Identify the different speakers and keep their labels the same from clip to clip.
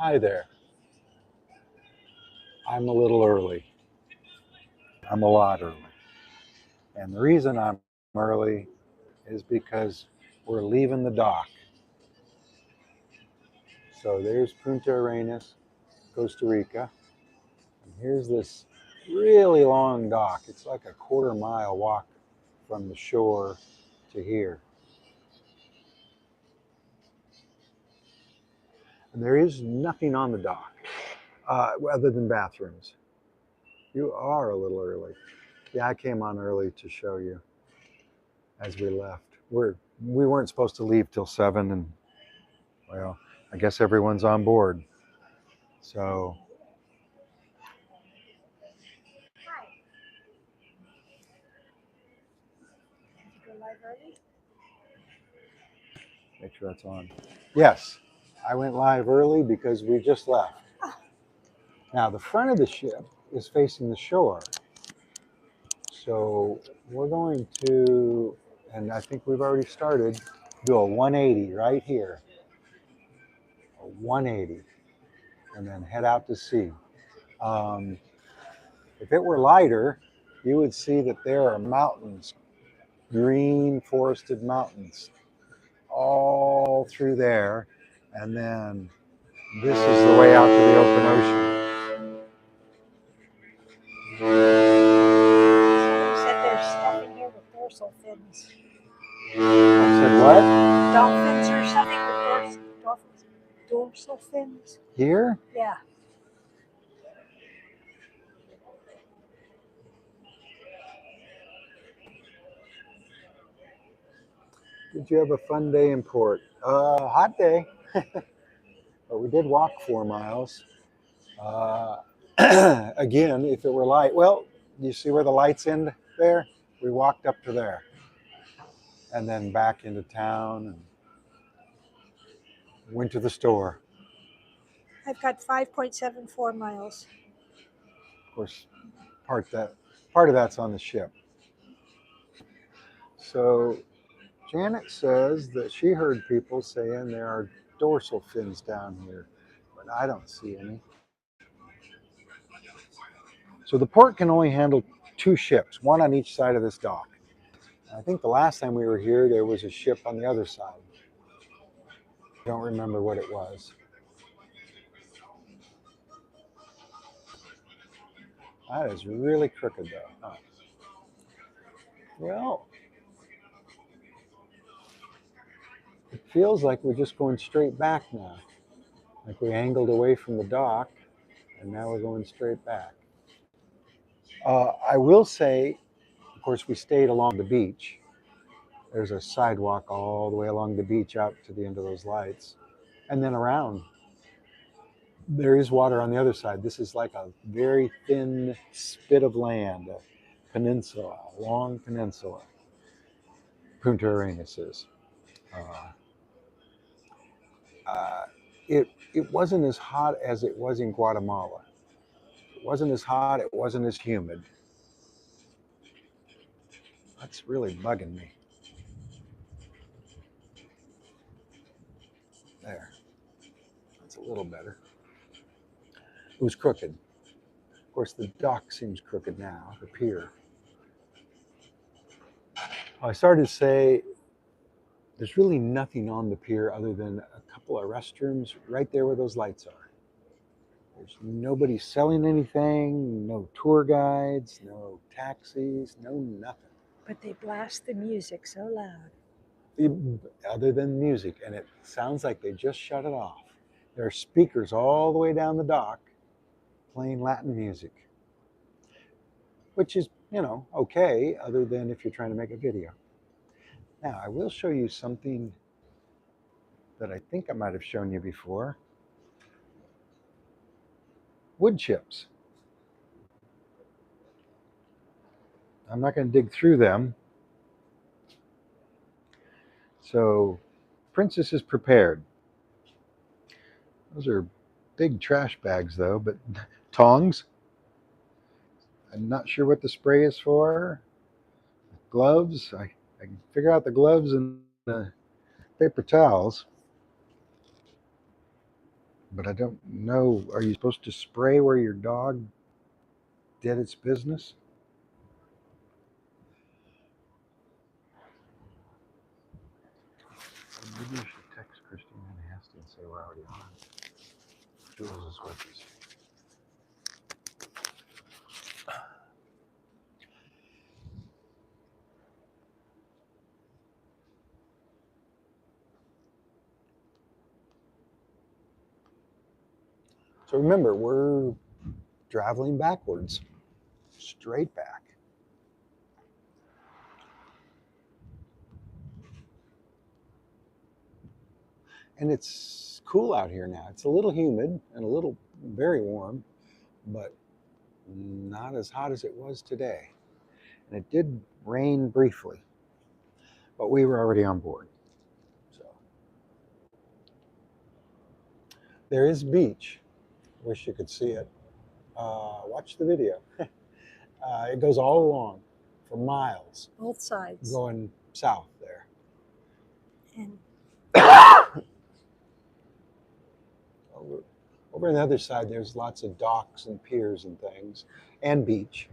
Speaker 1: Hi there. I'm a little early. I'm a lot early. And the reason I'm early is because we're leaving the dock. So there's Punta Arenas, Costa Rica. And here's this really long dock. It's like a quarter-mile walk from the shore to here. And there is nothing on the dock other than bathrooms. You are a little early. Yeah, I came on early to show you as we left. We weren't supposed to leave till 7, and well, I guess everyone's on board. So make sure that's on. Yes, I went live early because we just left. Now the front of the ship is facing the shore. So we're going to, and I think we've already started, do a 180 right here. A 180, and then head out to sea. If it were lighter, you would see that there are mountains, green forested mountains, all through there. And then this is the way out to the open ocean.
Speaker 2: Somebody said there's stuff in here with dorsal fins.
Speaker 1: I said what?
Speaker 2: Dolphins or something with dorsal fins.
Speaker 1: Here?
Speaker 2: Yeah.
Speaker 1: Did you have a fun day in port? Hot day. But we did walk 4 miles. Again, if it were light, well, you see where the lights end there? We walked up to there and then back into town and went to the store.
Speaker 2: I've got 5.74 miles.
Speaker 1: Of course, part of that's on the ship. So Janet says that she heard people saying there are dorsal fins down here, but I don't see any. So the port can only handle 2 ships, one on each side of this dock. I think the last time we were here, there was a ship on the other side. I don't remember what it was. That is really crooked though. Huh? Well, it feels like we're just going straight back now. Like we angled away from the dock and now we're going straight back. I will say, of course, we stayed along the beach. There's a sidewalk all the way along the beach out to the end of those lights. And then around, there is water on the other side. This is like a very thin spit of land, a peninsula, a long peninsula. Punta Arenas is. Uh, uh, it wasn't as hot as it was in Guatemala. It wasn't as hot, it wasn't as humid. That's really bugging me. There, that's a little better. It was crooked. Of course, the dock seems crooked now, the pier. I started to say there's really nothing on the pier other than a couple of restrooms right there where those lights are. There's nobody selling anything, no tour guides, no taxis, no nothing.
Speaker 2: But they blast the music so loud.
Speaker 1: Other than music, and it sounds like they just shut it off. There are speakers all the way down the dock playing Latin music, which is, okay, other than if you're trying to make a video. Now, I will show you something that I think I might have shown you before. Wood chips. I'm not going to dig through them. So, Princess is prepared. Those are big trash bags, though, but tongs. I'm not sure what the spray is for. Gloves. I can figure out the gloves and the paper towels. But I don't know. Are you supposed to spray where your dog did its business? Maybe you should text Christine and Hasty and say we're already on. Jules is with us. So remember, we're traveling backwards, straight back. And it's cool out here now. It's a little humid and a little very warm, but not as hot as it was today. And it did rain briefly, but we were already on board. So there is beach. Wish you could see it. Watch the video. It goes all along for miles,
Speaker 2: Both sides.
Speaker 1: going south there.
Speaker 2: And
Speaker 1: Over on the other side, there's lots of docks and piers and things, and beach.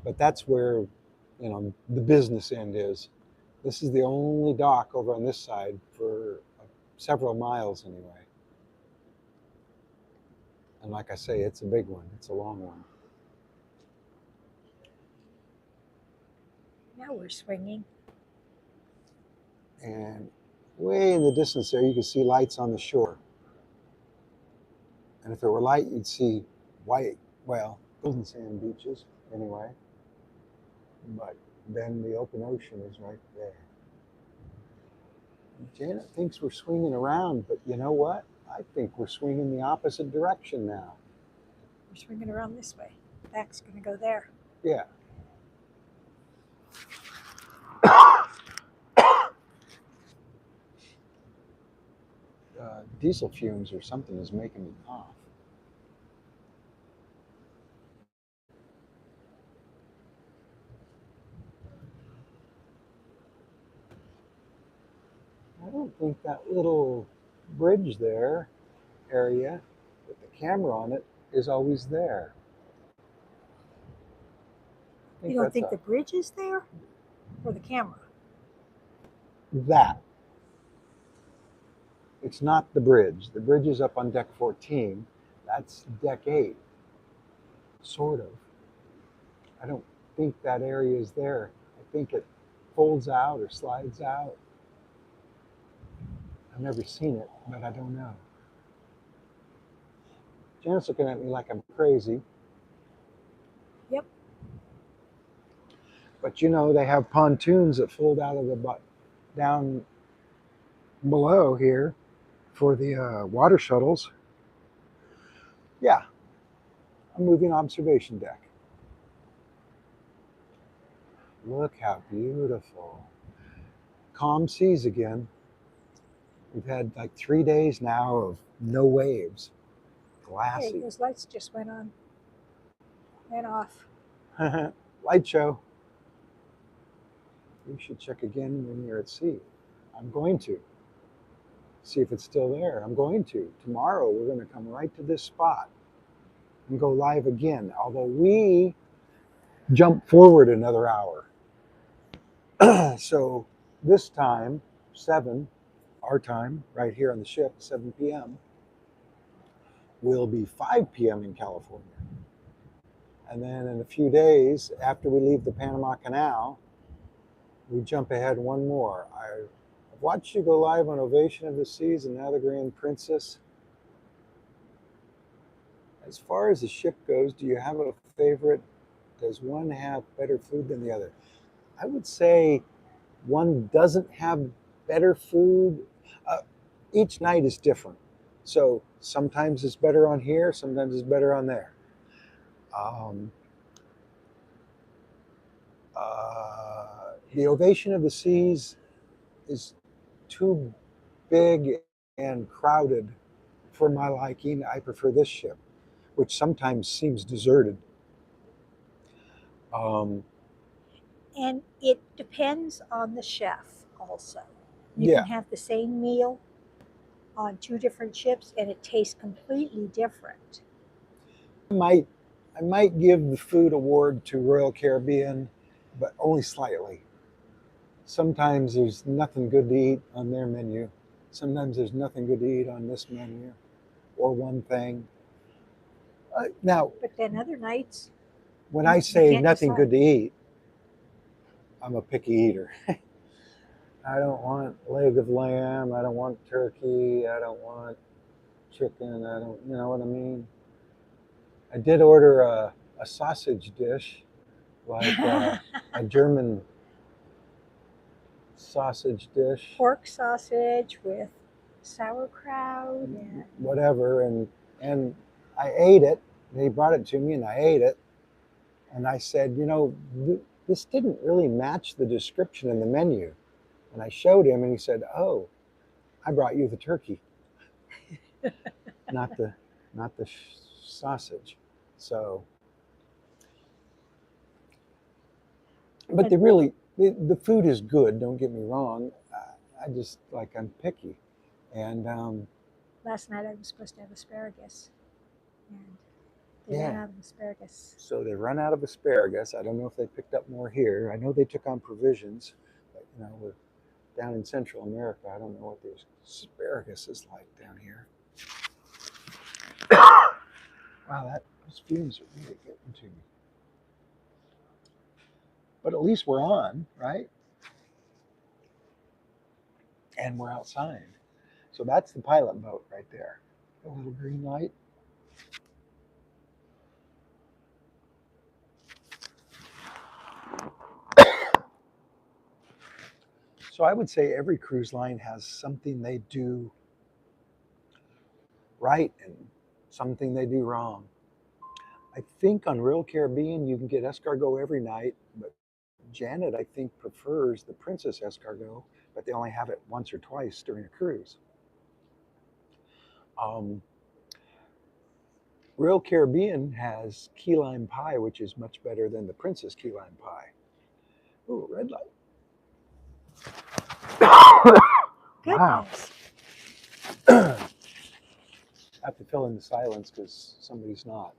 Speaker 1: But that's where, the business end is. This is the only dock over on this side for several miles anyway. And like I say, it's a big one. It's a long one.
Speaker 2: now we're swinging.
Speaker 1: And way in the distance there, you can see lights on the shore. And if it were light, you'd see white, well, golden sand beaches anyway. But then the open ocean is right there. Janet thinks we're swinging around, but you know what? I think we're swinging the opposite direction now.
Speaker 2: We're swinging around this way. Back's going to go there.
Speaker 1: Yeah. Diesel fumes or something is making me cough. I don't think that little bridge there area with the camera on it is always there.
Speaker 2: You don't think the bridge is there? Or the camera?
Speaker 1: That. It's not the bridge. The bridge is up on deck 14. That's deck 8. Sort of. I don't think that area is there. I think it folds out or slides out. I've never seen it, but I don't know. Janet's looking at me like I'm crazy.
Speaker 2: Yep.
Speaker 1: But they have pontoons that fold out of the butt down below here for the water shuttles. Yeah, a moving observation deck. Look how beautiful. Calm seas again. We've had like 3 days now of no waves. Glassy.
Speaker 2: Hey, those lights just went on. Went off.
Speaker 1: Light show. You should check again when you're at sea. I'm going to. See if it's still there. I'm going to. Tomorrow we're going to come right to this spot and go live again. Although we jump forward another hour. So this time, 7, our time, right here on the ship, 7 p.m., will be 5 p.m. in California. And then in a few days, after we leave the Panama Canal, we jump ahead one more. I've watched you go live on Ovation of the Seas and now the Grand Princess. As far as the ship goes, do you have a favorite? Does one have better food than the other? I would say one doesn't have better food. Each night is different. So sometimes it's better on here, sometimes it's better on there. The Ovation of the Seas is too big and crowded for my liking. I prefer this ship, which sometimes seems deserted.
Speaker 2: And it depends on the chef also. You
Speaker 1: Yeah.
Speaker 2: can have the same meal on 2 different ships, and it tastes completely different.
Speaker 1: I might give the food award to Royal Caribbean, but only slightly. Sometimes there's nothing good to eat on their menu. Sometimes there's nothing good to eat on this menu, or one thing. Now,
Speaker 2: But then other nights,
Speaker 1: when
Speaker 2: you
Speaker 1: I say
Speaker 2: can't
Speaker 1: nothing
Speaker 2: decide.
Speaker 1: good to eat, I'm a picky eater. I don't want leg of lamb. I don't want turkey. I don't want chicken. I don't, you know what I mean? I did order a sausage dish, like a German sausage dish,
Speaker 2: Pork sausage with sauerkraut and
Speaker 1: whatever, and I ate it. They brought it to me, and I ate it. And I said, you know, this didn't really match the description in the menu. And I showed him, and he said, "Oh, I brought you the turkey, not the sausage." So, but the food is good. Don't get me wrong. I just like I'm picky, and
Speaker 2: last night I was supposed to have asparagus, and they ran
Speaker 1: yeah.
Speaker 2: out of asparagus.
Speaker 1: So they run out of asparagus. I don't know if they picked up more here. I know they took on provisions, but you know we're down in Central America. I don't know what the asparagus is like down here. Wow, those fumes are really getting to me. But at least we're on, right? And we're outside. So that's the pilot boat right there. The little green light. So I would say every cruise line has something they do right and something they do wrong. I think on Royal Caribbean you can get escargot every night, but Janet I think prefers the Princess escargot, but they only have it once or twice during a cruise. Um, Royal Caribbean has key lime pie, which is much better than the Princess key lime pie. Ooh, red light. Wow.
Speaker 2: Goodness.
Speaker 1: I have to fill in the silence because somebody's not.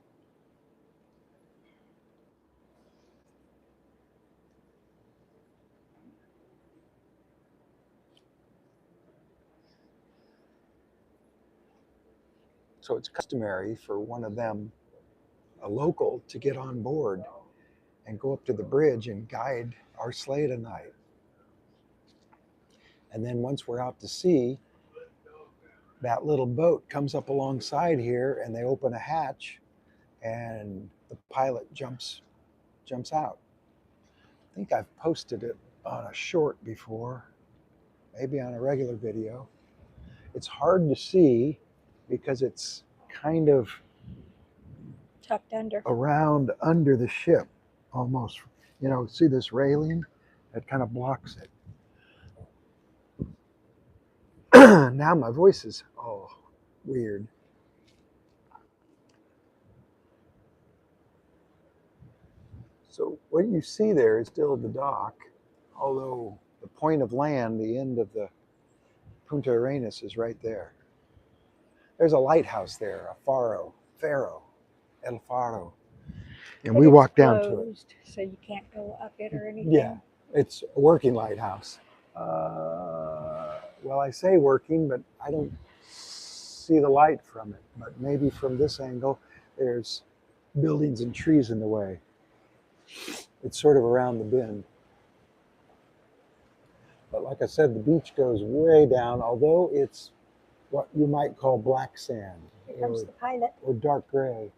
Speaker 1: So it's customary for one of them, a local, to get on board and go up to the bridge and guide our sleigh tonight. And then once we're out to sea, that little boat comes up alongside here and they open a hatch and the pilot jumps out. I think I've posted it on a short before, maybe on a regular video. It's hard to see because it's kind of
Speaker 2: Tucked under.
Speaker 1: around under the ship almost. You know, see this railing? That kind of blocks it. Now my voice is weird. So what you see there is still the dock, although the point of land, the end of the Punta Arenas is right there. There's a lighthouse there, a faro, El Faro. And
Speaker 2: But
Speaker 1: we
Speaker 2: it's
Speaker 1: walked down to it.
Speaker 2: closed, so you can't go up it or anything.
Speaker 1: Yeah, it's a working lighthouse. Well, I say working, but I don't see the light from it. But maybe from this angle, there's buildings and trees in the way. It's sort of around the bend. But like I said, the beach goes way down, although it's what you might call black sand
Speaker 2: Here comes the pilot.
Speaker 1: or dark gray.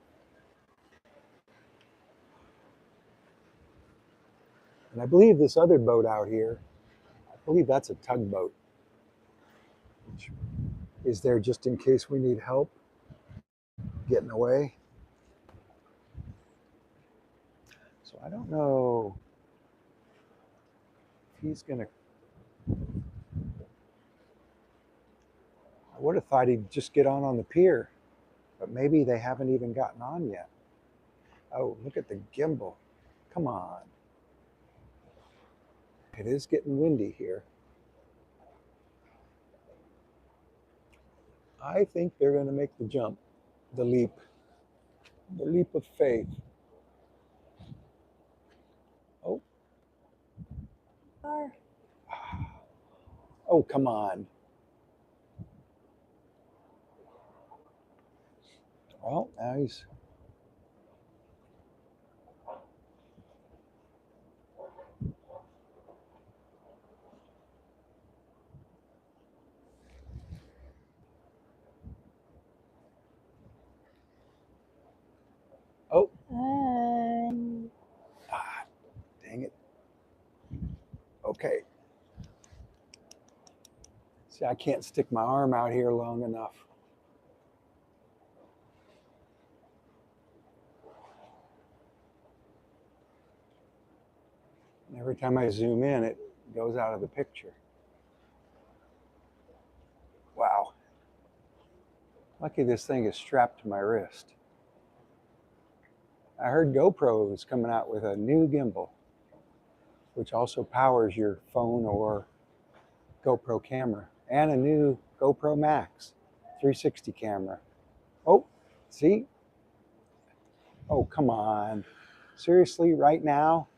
Speaker 1: And I believe this other boat out here, I believe that's a tugboat, which is there just in case we need help getting away. So I don't know if he's gonna. I would have thought he'd just get on the pier, but maybe they haven't even gotten on yet. Oh, look at the gimbal. Come on. It is getting windy here. I think they're going to make the jump, the leap of faith. Oh,
Speaker 2: Are.
Speaker 1: oh, come on. Well, now he's. Oh, ah, dang it. Okay. See, I can't stick my arm out here long enough. And every time I zoom in, it goes out of the picture. Wow. Lucky this thing is strapped to my wrist. I heard GoPro is coming out with a new gimbal, which also powers your phone or GoPro camera, and a new GoPro Max 360 camera. Oh, see? Oh, come on. Seriously, right now?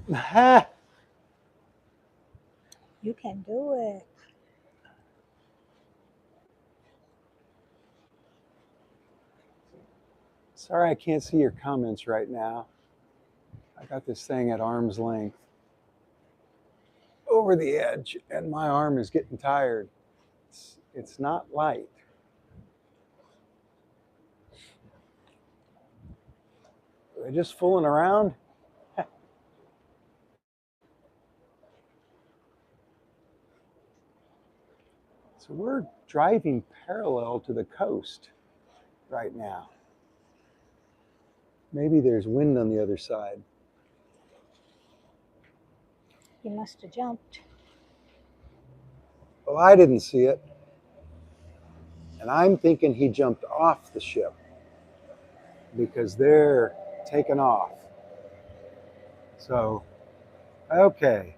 Speaker 2: You can do it.
Speaker 1: Sorry I can't see your comments right now. I got this thing at arm's length over the edge, and my arm is getting tired. It's not light. Are they just fooling around? So we're driving parallel to the coast right now. Maybe there's wind on the other side.
Speaker 2: You must have jumped.
Speaker 1: Well, I didn't see it. And I'm thinking he jumped off the ship because they're taking off. So, okay.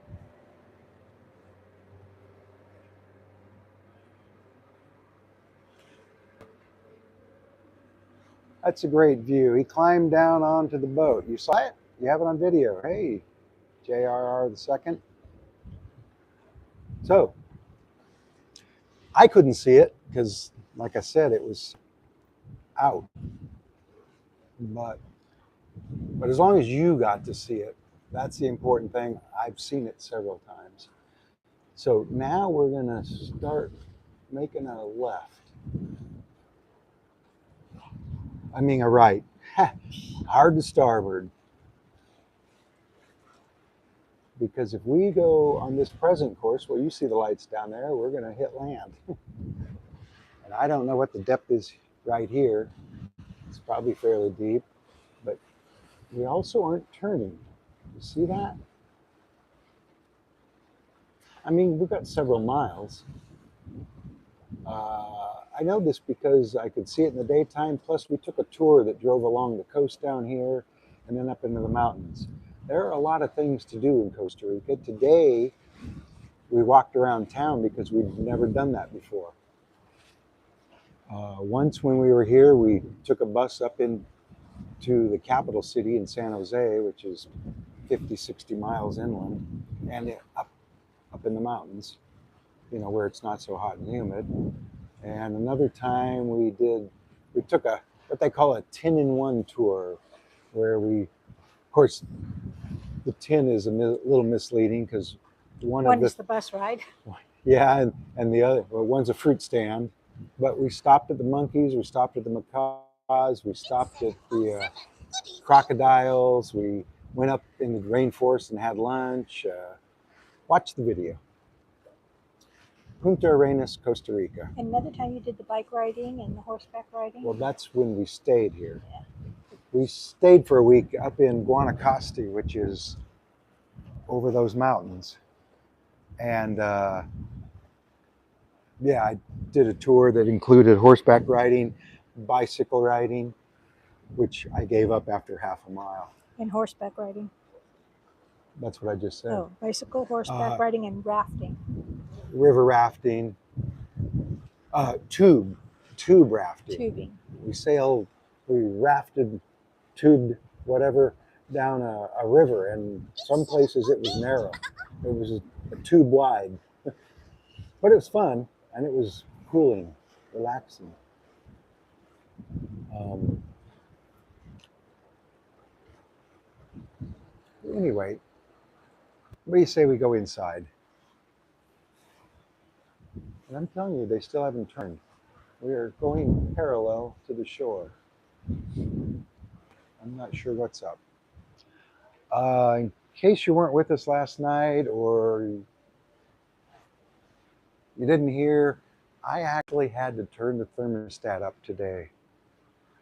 Speaker 1: That's a great view. He climbed down onto the boat. You saw it? You have it on video. Hey, JRR the second. So, I couldn't see it because, like I said, it was out. But as long as you got to see it, that's the important thing. I've seen it several times. So now we're going to start making a left. I mean a right. Hard to starboard. Because if we go on this present course, well, you see the lights down there, we're going to hit land. And I don't know what the depth is right here. It's probably fairly deep, but we also aren't turning. You see that? I mean, we've got several miles. I know this because I could see it in the daytime, plus we took a tour that drove along the coast down here and then up into the mountains. There are a lot of things to do in Costa Rica. Today, we walked around town because we'd never done that before. Once when we were here, we took a bus up into the capital city in San Jose, which is 50, 60 miles inland, and up in the mountains, you know, where it's not so hot and humid. And another time we took what they call a 10-in-1 tour, where of course, the 10 is a little misleading because
Speaker 2: One is the bus ride.
Speaker 1: Yeah, and the other, well, one's a fruit stand. But we stopped at the monkeys, we stopped at the macaws, we stopped at the crocodiles, we went up in the rainforest and had lunch. Watch the video. Punta Arenas, Costa Rica.
Speaker 2: Another time you did the bike riding and the horseback riding?
Speaker 1: Well, that's when we stayed here. Yeah. We stayed for a week up in Guanacaste, which is over those mountains. And yeah, I did a tour that included horseback riding, bicycle riding, which I gave up after half a mile.
Speaker 2: And horseback riding.
Speaker 1: That's what I just said.
Speaker 2: Oh, bicycle, horseback riding, and rafting.
Speaker 1: River rafting, Tube rafting.
Speaker 2: Tubing.
Speaker 1: We rafted, tubed, whatever, down a river, and some places it was narrow. It was a tube wide, but it was fun and it was cooling, relaxing. Anyway, what do you say we go inside? And I'm telling you, they still haven't turned. We are going parallel to the shore. I'm not sure what's up. In case you weren't with us last night or you didn't hear, I actually had to turn the thermostat up today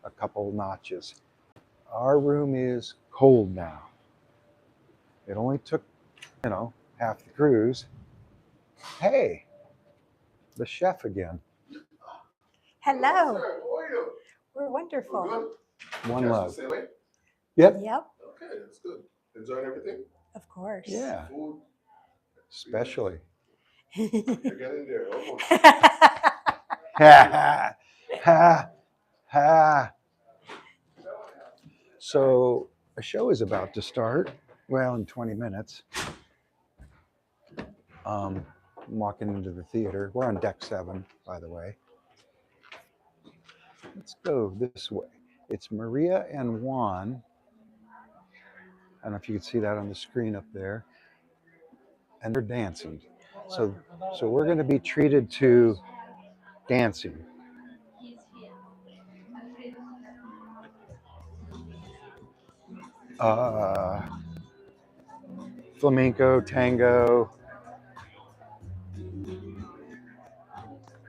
Speaker 1: a couple notches. Our room is cold now. It only took, half the cruise. Hey, the chef again.
Speaker 2: Hello.
Speaker 3: How are you?
Speaker 2: We're wonderful.
Speaker 3: We're good.
Speaker 1: One
Speaker 3: Catch
Speaker 1: love.
Speaker 3: the same way?
Speaker 1: Yep.
Speaker 2: Yep,
Speaker 3: Okay, that's good. Enjoying everything?
Speaker 2: of course.
Speaker 1: Yeah,
Speaker 3: Food?
Speaker 1: especially.
Speaker 3: I get in there. Almost.
Speaker 1: Ha ha ha. So a show is about to start. Well, in 20 minutes. I'm walking into the theater. We're on deck 7, by the way. Let's go this way. It's Maria and Juan. I don't know if you can see that on the screen up there. And they're dancing. So we're going to be treated to dancing. Flamenco, tango.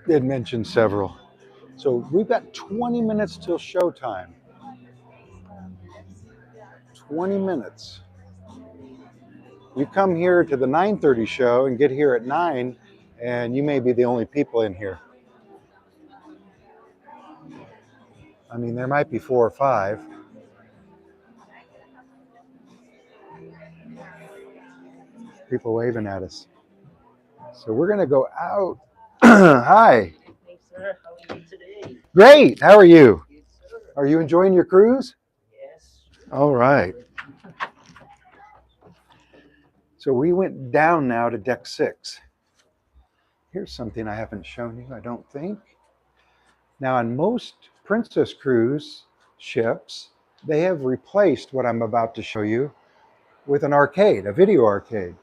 Speaker 1: They had mentioned several. So we've got 20 minutes till showtime. 20 minutes. You come here to the 9:30 show and get here at 9, and you may be the only people in here. I mean, there might be 4 or 5. People waving at us. So we're going to go out. Hi.
Speaker 4: Hey, sir. How are you today?
Speaker 1: Great. How are you?
Speaker 4: Good, sir.
Speaker 1: Are you enjoying your cruise?
Speaker 4: Yes.
Speaker 1: All right. So we went down now to deck 6. Here's something I haven't shown you, I don't think. Now, on most Princess cruise ships, they have replaced what I'm about to show you with an arcade, a video arcade,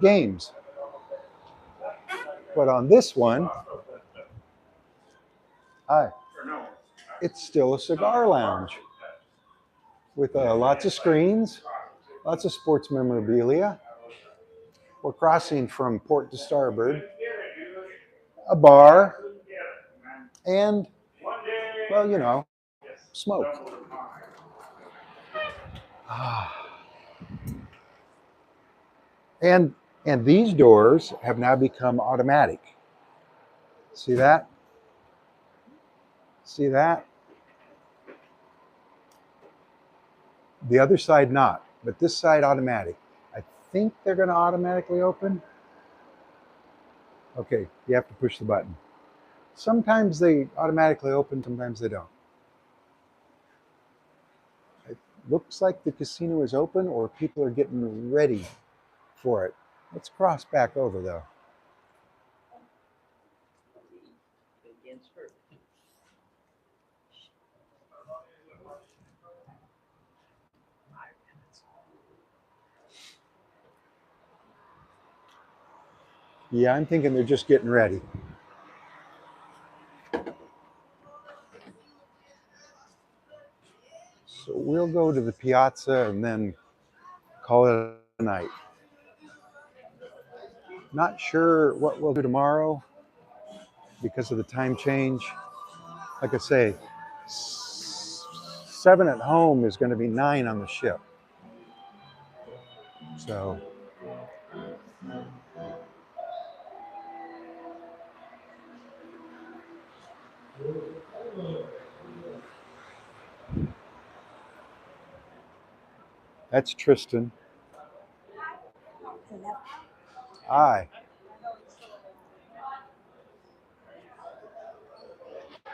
Speaker 1: games. But on this one, it's still a cigar lounge with lots of screens, lots of sports memorabilia. We're crossing from port to starboard, a bar, and, well, smoke. And these doors have now become automatic. See that? See that? The other side not, but this side automatic. I think they're going to automatically open. Okay, you have to push the button. Sometimes they automatically open, sometimes they don't. It looks like the casino is open or people are getting ready for it. Let's cross back over though.
Speaker 4: Again, sir.
Speaker 1: Yeah, I'm thinking they're just getting ready. So we'll go to the piazza and then call it a night. Not sure what we'll do tomorrow because of the time change. Like I say, 7 at home is going to be 9 on the ship. So that's Tristan.
Speaker 2: Hello.
Speaker 1: Hi.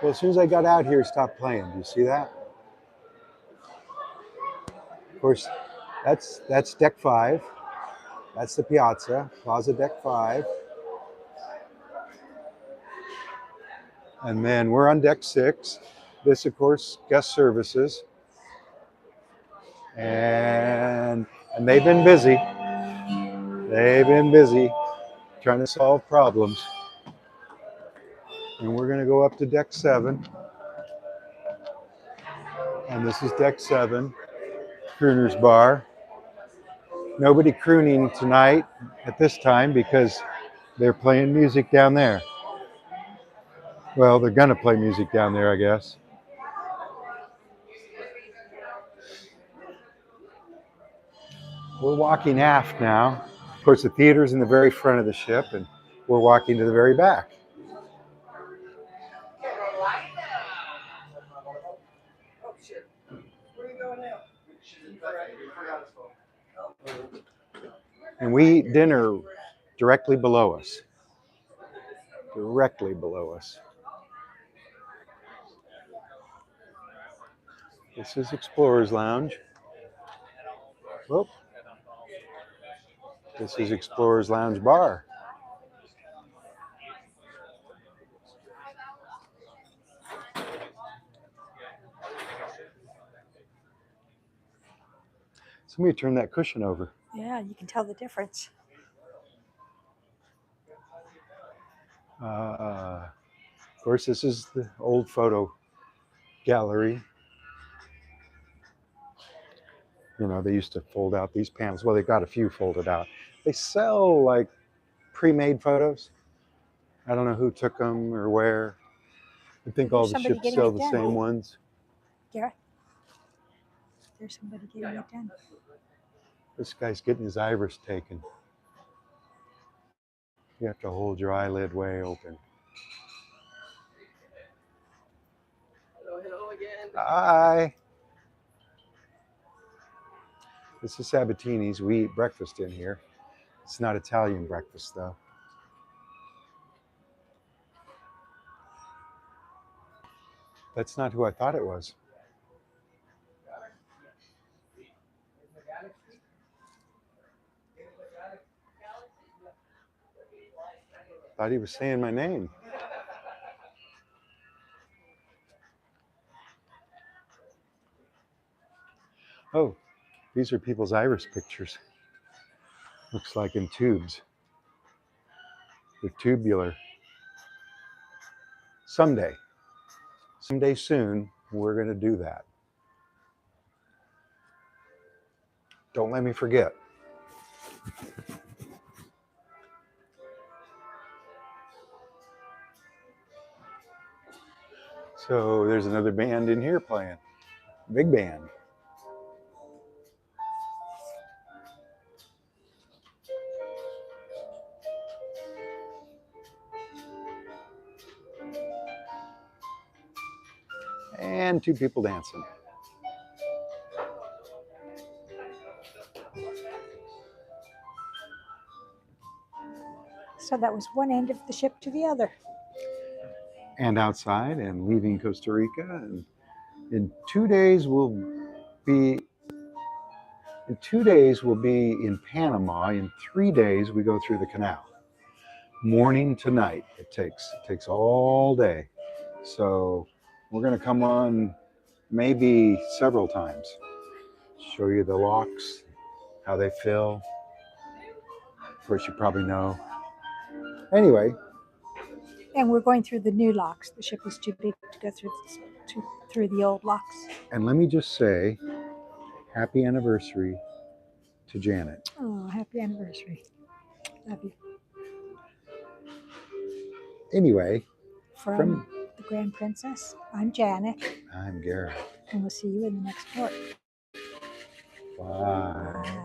Speaker 1: Well, as soon as I got out here, it stopped playing. Do you see that? Of course, that's deck 5. That's the piazza, Plaza Deck 5. And then we're on deck 6. This, of course, guest services. And they've been busy. They've been busy trying to solve problems. And we're going to go up to deck 7. And this is deck 7, Crooner's Bar. Nobody crooning tonight at this time because they're playing music down there. Well, they're going to play music down there, I guess. We're walking aft now. Of course, the theater's in the very front of the ship, and we're walking to the very back. And we eat dinner directly below us. Directly below us. This is Explorer's Lounge. Whoop. This is Explorer's Lounge Bar. Somebody turn that cushion over.
Speaker 2: Yeah, you can tell the difference.
Speaker 1: Of course, this is the old photo gallery. You know, they used to fold out these panels. Well, they've got a few folded out. They sell like pre-made photos. I don't know who took them or where. I think all the
Speaker 2: Somebody
Speaker 1: ships
Speaker 2: getting
Speaker 1: sell
Speaker 2: it
Speaker 1: the
Speaker 2: done.
Speaker 1: same ones.
Speaker 2: Gareth, there's somebody getting it done.
Speaker 1: This guy's getting his iris taken. You have to hold your eyelid way open.
Speaker 4: Hello again.
Speaker 1: Hi. This is Sabatini's. We eat breakfast in here. It's not Italian breakfast, though. That's not who I thought it was. Thought he was saying my name. Oh, these are people's iris pictures. Looks like in tubes. They're tubular. Someday soon, we're going to do that. Don't let me forget. So there's another band in here playing. Big band. And 2 people dancing.
Speaker 2: So that was one end of the ship to the other.
Speaker 1: And outside and leaving Costa Rica. And in 2 days we'll be in Panama. In 3 days we go through the canal. Morning to night it takes all day. So we're going to come on maybe several times. Show you the locks, how they fill. Of course, you probably know. Anyway.
Speaker 2: And we're going through the new locks. The ship is too big to go through the old locks.
Speaker 1: And let me just say, happy anniversary to Janet.
Speaker 2: Oh, happy anniversary. Love you.
Speaker 1: Anyway.
Speaker 2: From the Grand Princess, I'm Janet.
Speaker 1: I'm Gareth.
Speaker 2: And we'll see you in the next port.
Speaker 1: Bye.
Speaker 2: Bye.